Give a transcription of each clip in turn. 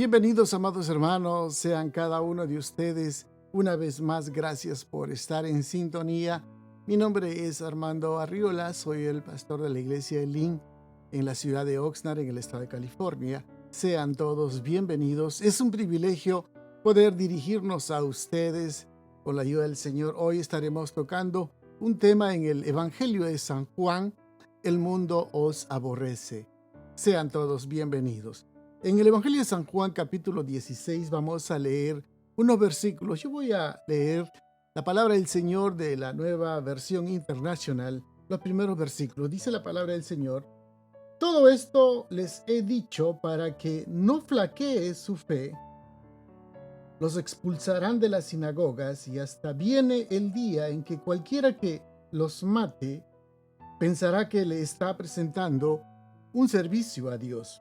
Bienvenidos, amados hermanos, sean cada uno de ustedes una vez más. Gracias por estar en sintonía. Mi nombre es Armando Arriola, soy el pastor de la iglesia Elim en la ciudad de Oxnard, en el estado de California. Sean todos bienvenidos. Es un privilegio poder dirigirnos a ustedes con la ayuda del Señor. Hoy estaremos tocando un tema en el Evangelio de San Juan: el mundo os aborrece. Sean todos bienvenidos. En el Evangelio de San Juan, capítulo 16, vamos a leer unos versículos. Yo voy a leer la palabra del Señor de la Nueva Versión Internacional. Los primeros versículos. Dice la palabra del Señor: todo esto les he dicho para que no flaquee su fe. Los expulsarán de las sinagogas y hasta viene el día en que cualquiera que los mate pensará que le está presentando un servicio a Dios.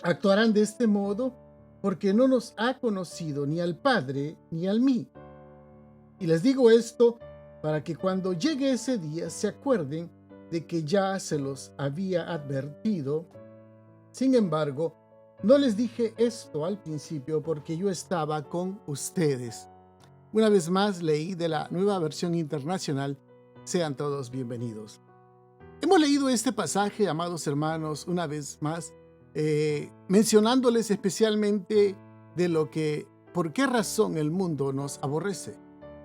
Actuarán de este modo porque no nos ha conocido ni al Padre ni al mí. Y les digo esto para que cuando llegue ese día se acuerden de que ya se los había advertido. Sin embargo, no les dije esto al principio porque yo estaba con ustedes. Una vez más leí de la Nueva Versión Internacional. Sean todos bienvenidos. Hemos leído este pasaje, amados hermanos, una vez más, mencionándoles especialmente por qué razón el mundo nos aborrece.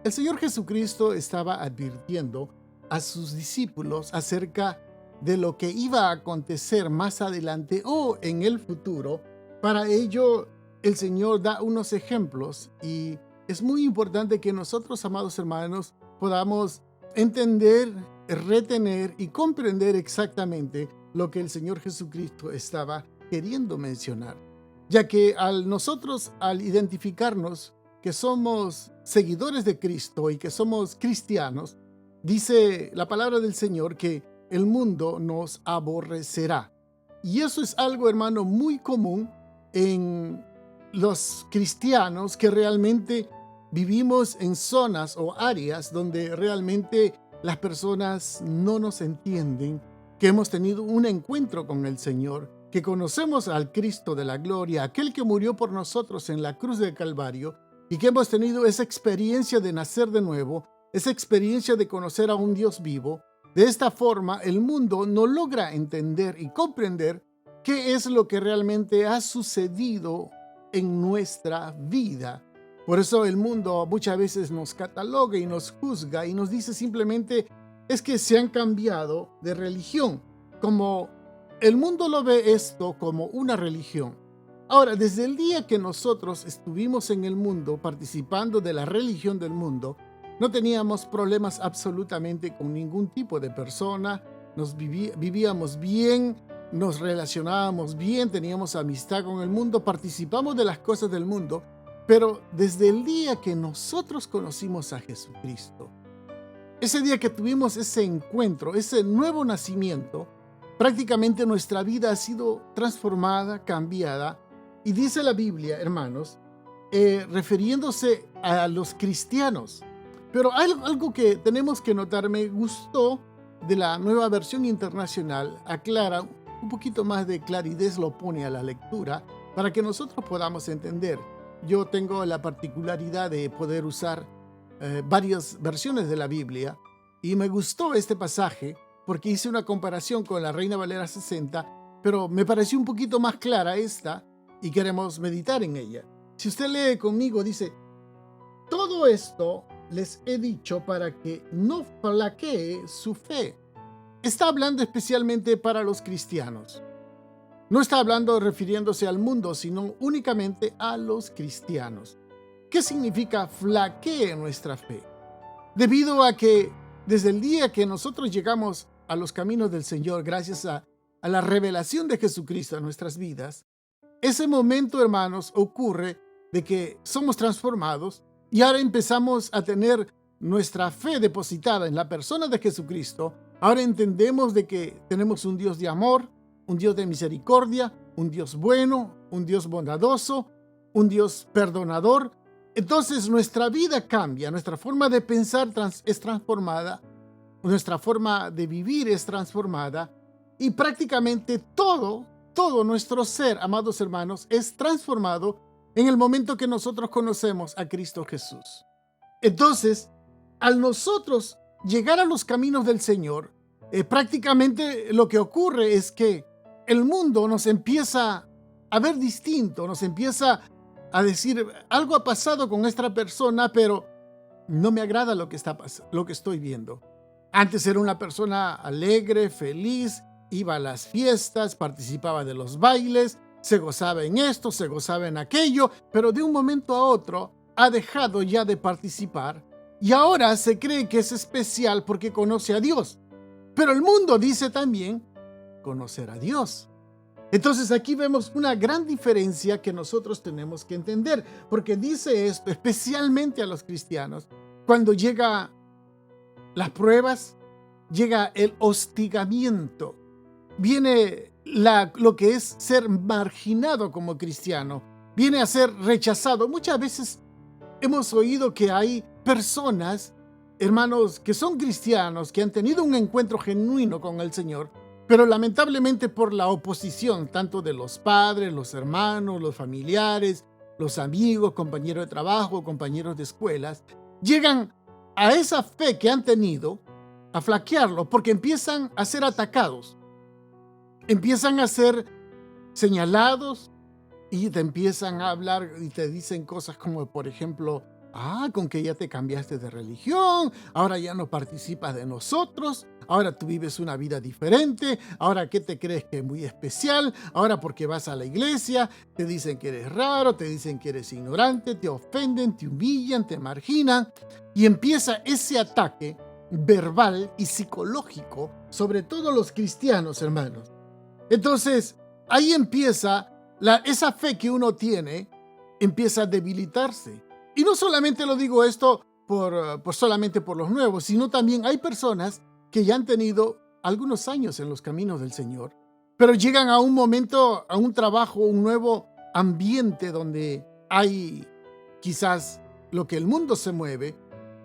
El Señor Jesucristo estaba advirtiendo a sus discípulos acerca de lo que iba a acontecer más adelante o en el futuro. Para ello, el Señor da unos ejemplos y es muy importante que nosotros, amados hermanos, podamos entender, retener y comprender exactamente lo que el Señor Jesucristo estaba queriendo mencionar, ya que al identificarnos que somos seguidores de Cristo y que somos cristianos, dice la palabra del Señor que el mundo nos aborrecerá. Y eso es algo, hermano, muy común en los cristianos que realmente vivimos en zonas o áreas donde realmente las personas no nos entienden, que hemos tenido un encuentro con el Señor, que conocemos al Cristo de la gloria, aquel que murió por nosotros en la cruz del Calvario, y que hemos tenido esa experiencia de nacer de nuevo, esa experiencia de conocer a un Dios vivo. De esta forma, el mundo no logra entender y comprender qué es lo que realmente ha sucedido en nuestra vida. Por eso el mundo muchas veces nos cataloga y nos juzga y nos dice simplemente es que se han cambiado de religión, como el mundo lo ve esto como una religión. Ahora, desde el día que nosotros estuvimos en el mundo participando de la religión del mundo, no teníamos problemas absolutamente con ningún tipo de persona, vivíamos bien, nos relacionábamos bien, teníamos amistad con el mundo, participamos de las cosas del mundo, pero desde el día que nosotros conocimos a Jesucristo, ese día que tuvimos ese encuentro, ese nuevo nacimiento, prácticamente nuestra vida ha sido transformada, cambiada. Y dice la Biblia, hermanos, refiriéndose a los cristianos. Pero hay algo que tenemos que notar. Me gustó de la Nueva Versión Internacional. Aclara un poquito más de claridad, lo pone a la lectura para que nosotros podamos entender. Yo tengo la particularidad de poder usar varias versiones de la Biblia y me gustó este pasaje porque hice una comparación con la Reina Valera 60, pero me pareció un poquito más clara esta y queremos meditar en ella. Si usted lee conmigo, dice: todo esto les he dicho para que no flaquee su fe. Está hablando especialmente para los cristianos. No está hablando refiriéndose al mundo, sino únicamente a los cristianos. ¿Qué significa flaquee nuestra fe? Debido a que desde el día que nosotros llegamos a los caminos del Señor, gracias a la revelación de Jesucristo en nuestras vidas, ese momento, hermanos, ocurre de que somos transformados y ahora empezamos a tener nuestra fe depositada en la persona de Jesucristo. Ahora entendemos de que tenemos un Dios de amor, un Dios de misericordia, un Dios bueno, un Dios bondadoso, un Dios perdonador. Entonces nuestra vida cambia, nuestra forma de pensar es transformada, nuestra forma de vivir es transformada y prácticamente todo todo nuestro ser, amados hermanos, es transformado en el momento que nosotros conocemos a Cristo Jesús. Entonces, al nosotros llegar a los caminos del Señor, prácticamente lo que ocurre es que el mundo nos empieza a ver distinto, nos empieza a decir, algo ha pasado con esta persona, pero no me agrada lo que estoy viendo. Antes era una persona alegre, feliz, iba a las fiestas, participaba de los bailes, se gozaba en esto, se gozaba en aquello, pero de un momento a otro ha dejado ya de participar y ahora se cree que es especial porque conoce a Dios. Pero el mundo dice también conocer a Dios. Entonces aquí vemos una gran diferencia que nosotros tenemos que entender, porque dice esto especialmente a los cristianos. Cuando llega las pruebas, llega el hostigamiento, viene lo que es ser marginado como cristiano, viene a ser rechazado. Muchas veces hemos oído que hay personas, hermanos, que son cristianos, que han tenido un encuentro genuino con el Señor, pero lamentablemente por la oposición, tanto de los padres, los hermanos, los familiares, los amigos, compañeros de trabajo, compañeros de escuelas, llegan a esa fe que han tenido a flaquearlo porque empiezan a ser atacados, empiezan a ser señalados y te empiezan a hablar y te dicen cosas como, por ejemplo, con que ya te cambiaste de religión, ahora ya no participas de nosotros, ahora tú vives una vida diferente, ahora ¿qué te crees que es muy especial? Ahora porque vas a la iglesia, te dicen que eres raro, te dicen que eres ignorante, te ofenden, te humillan, te marginan y empieza ese ataque verbal y psicológico sobre todo los cristianos, hermanos. Entonces, ahí empieza esa fe que uno tiene, empieza a debilitarse. Y no solamente lo digo esto solamente por los nuevos, sino también hay personas que ya han tenido algunos años en los caminos del Señor, pero llegan a un momento, a un trabajo, un nuevo ambiente donde hay quizás lo que el mundo se mueve,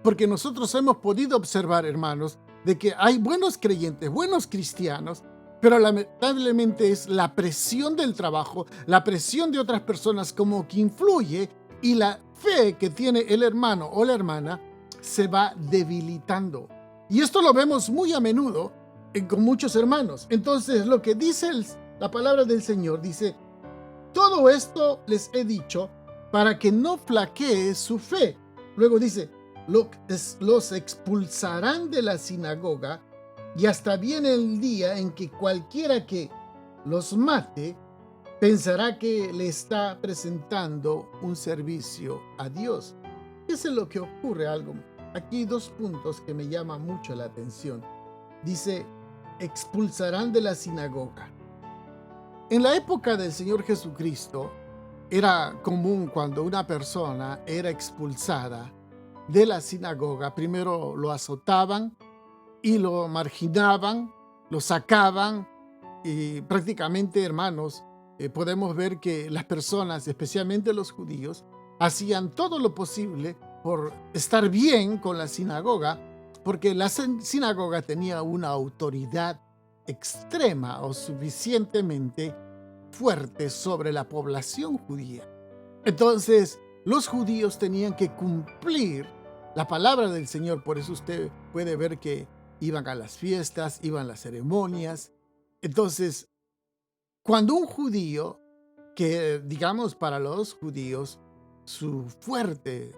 porque nosotros hemos podido observar, hermanos, de que hay buenos creyentes, buenos cristianos, pero lamentablemente es la presión del trabajo, la presión de otras personas como que influye y la fe que tiene el hermano o la hermana se va debilitando. Y esto lo vemos muy a menudo con muchos hermanos. Entonces, lo que dice la palabra del Señor, dice, todo esto les he dicho para que no flaquee su fe. Luego dice, los expulsarán de la sinagoga y hasta viene el día en que cualquiera que los mate pensará que le está presentando un servicio a Dios. Eso es lo que ocurre algo. Aquí hay dos puntos que me llaman mucho la atención. Dice, expulsarán de la sinagoga. En la época del Señor Jesucristo, era común cuando una persona era expulsada de la sinagoga, primero lo azotaban y lo marginaban, lo sacaban y prácticamente, hermanos, podemos ver que las personas, especialmente los judíos, hacían todo lo posible por estar bien con la sinagoga, porque la sinagoga tenía una autoridad extrema o suficientemente fuerte sobre la población judía. Entonces, los judíos tenían que cumplir la palabra del Señor. Por eso usted puede ver que iban a las fiestas, iban a las ceremonias. Entonces, cuando un judío, que digamos para los judíos, su fuerte,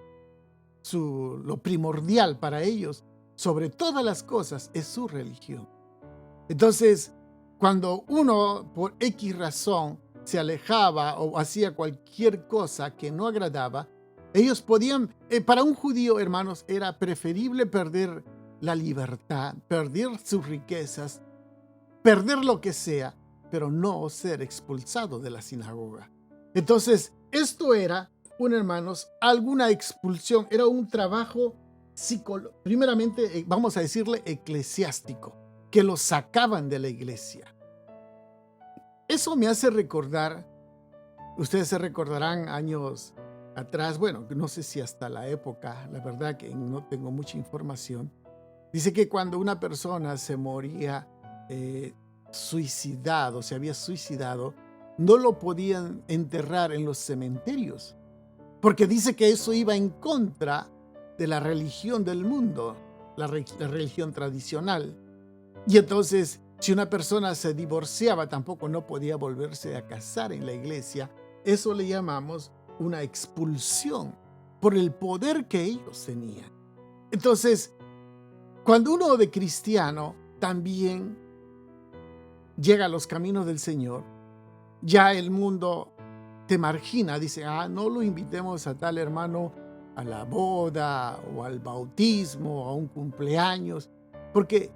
lo primordial para ellos, sobre todas las cosas, es su religión. Entonces, cuando uno, por X razón, se alejaba o hacía cualquier cosa que no agradaba, ellos podían, para un judío, hermanos, era preferible perder la libertad, perder sus riquezas, perder lo que sea, pero no ser expulsado de la sinagoga. Entonces, esto era, hermanos, alguna expulsión, era un trabajo primeramente, vamos a decirle, eclesiástico, que lo sacaban de la iglesia. Eso me hace recordar, ustedes se recordarán años atrás, bueno, no sé si hasta la época, la verdad que no tengo mucha información, dice que cuando una persona se moría suicidado, se había suicidado, no lo podían enterrar en los cementerios, porque dice que eso iba en contra de la religión del mundo, la religión tradicional. Y entonces, si una persona se divorciaba, tampoco no podía volverse a casar en la iglesia. Eso le llamamos una expulsión por el poder que ellos tenían. Entonces, cuando uno de cristiano también llega a los caminos del Señor, ya el mundo te margina, dice, no lo invitemos a tal hermano a la boda o al bautismo o a un cumpleaños, porque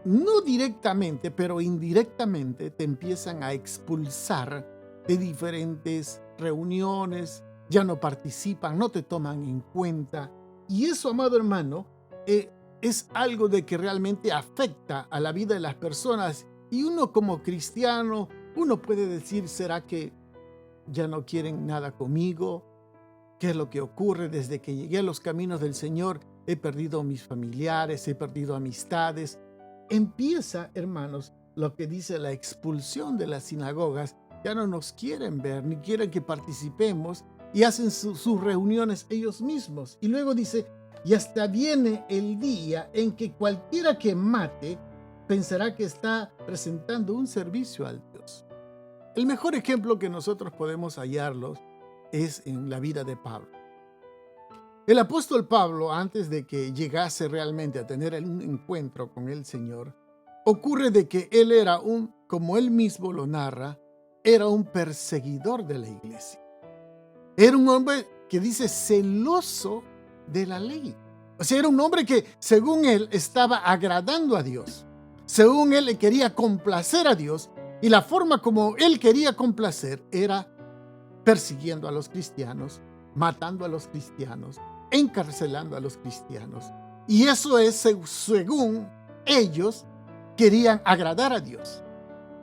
no directamente, pero indirectamente te empiezan a expulsar de diferentes reuniones, ya no participan, no te toman en cuenta. Y eso, amado hermano, es algo de que realmente afecta a la vida de las personas. Y uno como cristiano, uno puede decir, ¿será que ya no quieren nada conmigo? ¿Qué es lo que ocurre? Desde que llegué a los caminos del Señor, he perdido a mis familiares, he perdido amistades. Empieza, hermanos, lo que dice la expulsión de las sinagogas. Ya no nos quieren ver, ni quieren que participemos, y hacen sus reuniones ellos mismos. Y luego dice, y hasta viene el día en que cualquiera que mate pensará que está presentando un servicio al Dios. El mejor ejemplo que nosotros podemos hallarlos es en la vida de Pablo. El apóstol Pablo, antes de que llegase realmente a tener un encuentro con el Señor, ocurre de que él era como él mismo lo narra, era un perseguidor de la iglesia. Era un hombre que dice celoso de la ley. O sea, era un hombre que, según él, estaba agradando a Dios. Según él, le quería complacer a Dios, y la forma como él quería complacer era persiguiendo a los cristianos, matando a los cristianos, encarcelando a los cristianos. Y eso es según ellos querían agradar a Dios.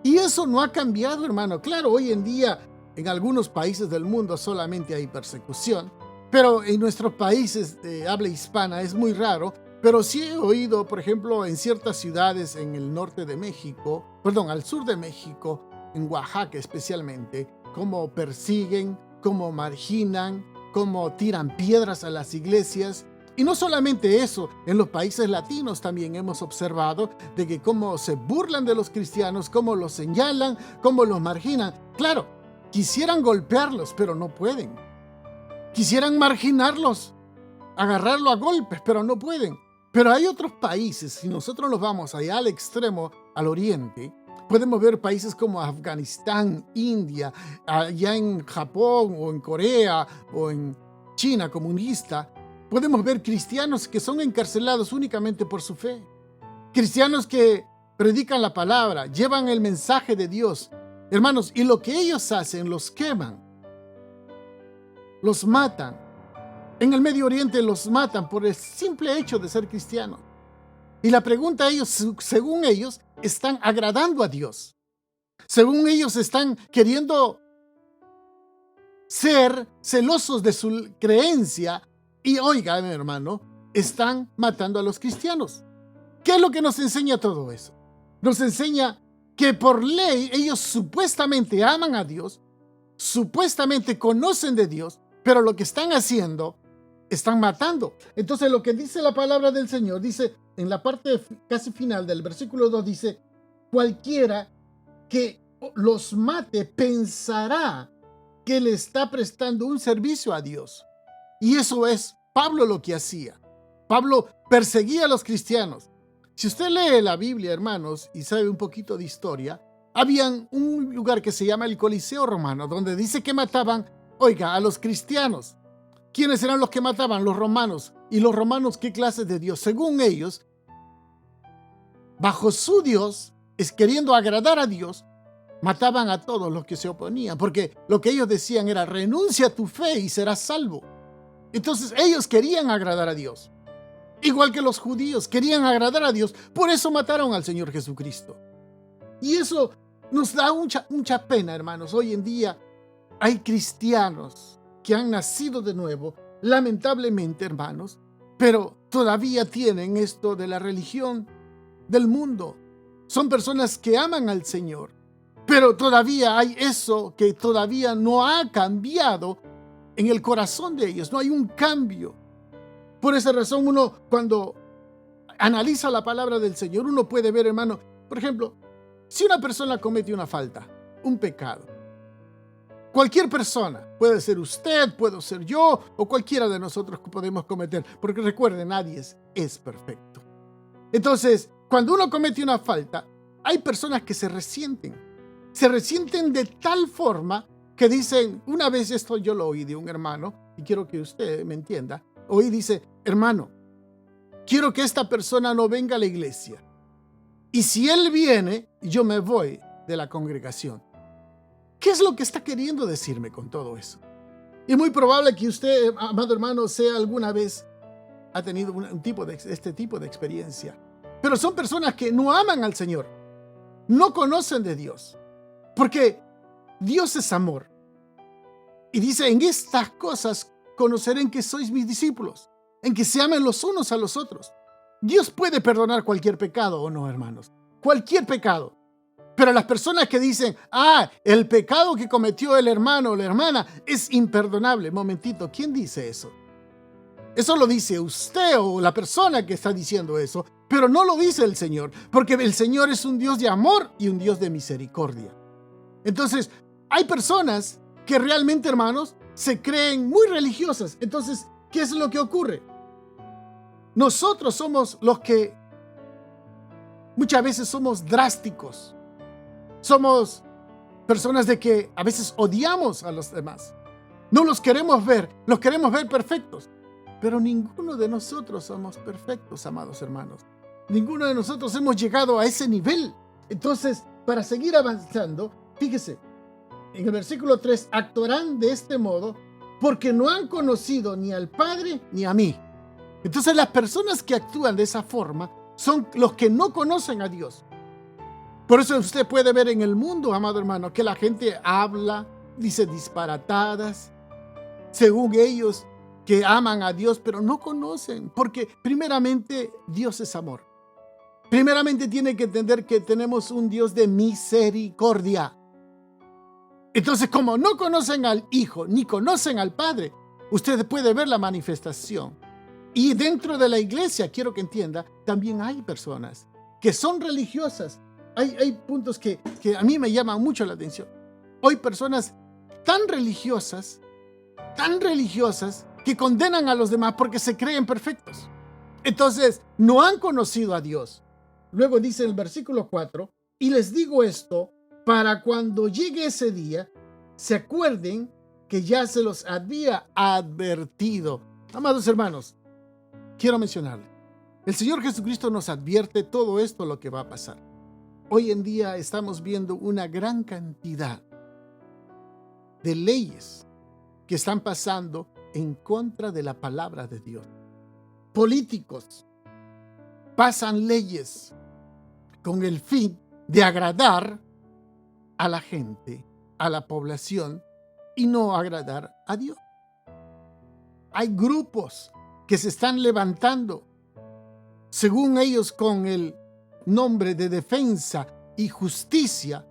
Y eso no ha cambiado, hermano. Claro, hoy en día en algunos países del mundo solamente hay persecución, pero en nuestros países de habla hispana es muy raro. Pero sí he oído, por ejemplo, en ciertas ciudades en el norte de México, al sur de México, en Oaxaca especialmente, cómo persiguen, cómo marginan, cómo tiran piedras a las iglesias. Y no solamente eso, en los países latinos también hemos observado de que cómo se burlan de los cristianos, cómo los señalan, cómo los marginan. Claro, quisieran golpearlos, pero no pueden. Quisieran marginarlos, agarrarlo a golpes, pero no pueden. Pero hay otros países, si nosotros nos vamos allá al extremo, al oriente, podemos ver países como Afganistán, India, allá en Japón o en Corea o en China comunista. Podemos ver cristianos que son encarcelados únicamente por su fe. Cristianos que predican la palabra, llevan el mensaje de Dios. Hermanos, y lo que ellos hacen, los queman, los matan. En el Medio Oriente los matan por el simple hecho de ser cristianos. Y la pregunta, ellos, según ellos, están agradando a Dios. Según ellos, están queriendo ser celosos de su creencia. Y oigan, hermano, están matando a los cristianos. ¿Qué es lo que nos enseña todo eso? Nos enseña que por ley ellos supuestamente aman a Dios, supuestamente conocen de Dios, pero lo que están haciendo, están matando. Entonces lo que dice la palabra del Señor, dice en la parte casi final del versículo 2, dice, cualquiera que los mate pensará que le está prestando un servicio a Dios. Y eso es Pablo lo que hacía. Pablo perseguía a los cristianos. Si usted lee la Biblia, hermanos, y sabe un poquito de historia, había un lugar que se llama el Coliseo Romano, donde dice que mataban, a los cristianos. ¿Quiénes eran los que mataban? Los romanos. ¿Y los romanos qué clase de Dios? Según ellos, bajo su Dios, queriendo agradar a Dios, mataban a todos los que se oponían, porque lo que ellos decían era, renuncia a tu fe y serás salvo. Entonces ellos querían agradar a Dios. Igual que los judíos querían agradar a Dios, por eso mataron al Señor Jesucristo. Y eso nos da mucha pena, hermanos. Hoy en día hay cristianos que han nacido de nuevo, lamentablemente, hermanos, pero todavía tienen esto de la religión del mundo. Son personas que aman al Señor, Pero todavía hay eso que todavía no ha cambiado en el corazón de ellos. No hay un cambio. Por esa razón, uno cuando analiza la palabra del Señor, uno puede ver, hermano, por ejemplo, si una persona comete una falta, un pecado, cualquier persona, puede ser usted, puedo ser yo, o cualquiera de nosotros que podemos cometer, porque recuerde, nadie es perfecto. Entonces, cuando uno comete una falta, hay personas que se resienten de tal forma que dicen, una vez esto yo lo oí de un hermano, y quiero que usted me entienda, oí, dice, hermano, quiero que esta persona no venga a la iglesia, y si él viene, yo me voy de la congregación. ¿Qué es lo que está queriendo decirme con todo eso? Es muy probable que usted, amado hermano, sea alguna vez ha tenido este tipo de experiencia. Pero son personas que no aman al Señor, no conocen de Dios, porque Dios es amor. Y dice, en estas cosas conocerán que sois mis discípulos, en que se amen los unos a los otros. Dios puede perdonar cualquier pecado, ¿o no, hermanos? Cualquier pecado. Pero las personas que dicen, el pecado que cometió el hermano o la hermana es imperdonable. Momentito, ¿quién dice eso? Eso lo dice usted o la persona que está diciendo eso, pero no lo dice el Señor, porque el Señor es un Dios de amor y un Dios de misericordia. Entonces, hay personas que realmente, hermanos, se creen muy religiosas. Entonces, ¿qué es lo que ocurre? Nosotros somos los que muchas veces somos drásticos. Somos personas de que a veces odiamos a los demás. No los queremos ver perfectos. Pero ninguno de nosotros somos perfectos, amados hermanos. Ninguno de nosotros hemos llegado a ese nivel. Entonces, para seguir avanzando, fíjese, en el versículo 3, actuarán de este modo porque no han conocido ni al Padre ni a mí. Entonces, las personas que actúan de esa forma son los que no conocen a Dios. Por eso usted puede ver en el mundo, amado hermano, que la gente habla, dice disparatadas, según ellos, que aman a Dios, pero no conocen, porque primeramente Dios es amor. Primeramente tiene que entender que tenemos un Dios de misericordia. Entonces, como no conocen al Hijo, ni conocen al Padre, usted puede ver la manifestación. Y dentro de la iglesia, quiero que entienda, también hay personas que son religiosas. Hay puntos que a mí me llaman mucho la atención. Hay personas tan religiosas, que condenan a los demás porque se creen perfectos. Entonces, no han conocido a Dios. Luego dice el versículo 4, y les digo esto para cuando llegue ese día, se acuerden que ya se los había advertido. Amados hermanos, quiero mencionarle, el Señor Jesucristo nos advierte todo esto lo que va a pasar. Hoy en día estamos viendo una gran cantidad de leyes que están pasando en contra de la palabra de Dios. Políticos pasan leyes con el fin de agradar a la gente, a la población, y no agradar a Dios. Hay grupos que se están levantando, según ellos, con el nombre de defensa y justicia,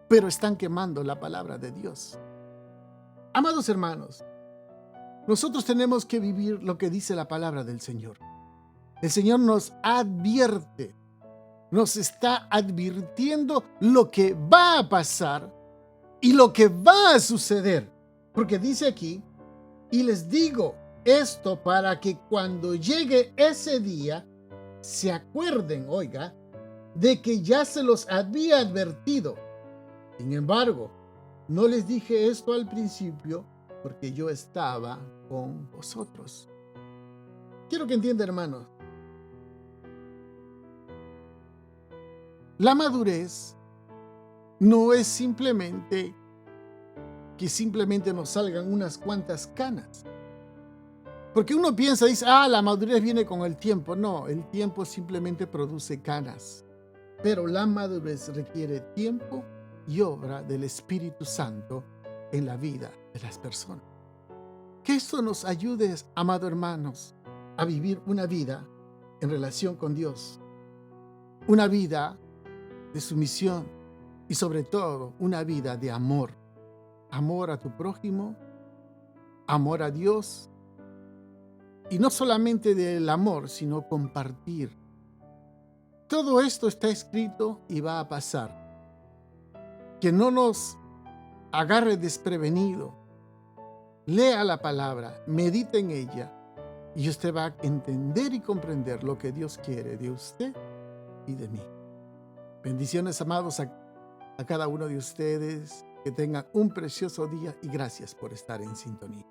pero están quemando la palabra de Dios. Amados hermanos, nosotros tenemos que vivir lo que dice la palabra del Señor. El Señor nos advierte, nos está advirtiendo lo que va a pasar y lo que va a suceder. Porque dice aquí, y les digo esto para que cuando llegue ese día, se acuerden, oiga, de que ya se los había advertido. Sin embargo, no les dije esto al principio porque yo estaba con vosotros. Quiero que entiendan, hermanos. La madurez no es simplemente que nos salgan unas cuantas canas. Porque uno piensa, dice, la madurez viene con el tiempo. No, el tiempo simplemente produce canas. Pero la madurez requiere tiempo y obra del Espíritu Santo en la vida de las personas. Que esto nos ayude, amados hermanos, a vivir una vida en relación con Dios. Una vida de sumisión, y sobre todo una vida de amor. Amor a tu prójimo, amor a Dios, y no solamente del amor, sino compartir. Todo esto está escrito y va a pasar. Que no nos agarre desprevenido. Lea la palabra, medite en ella y usted va a entender y comprender lo que Dios quiere de usted y de mí. Bendiciones, amados, a cada uno de ustedes. Que tengan un precioso día y gracias por estar en sintonía.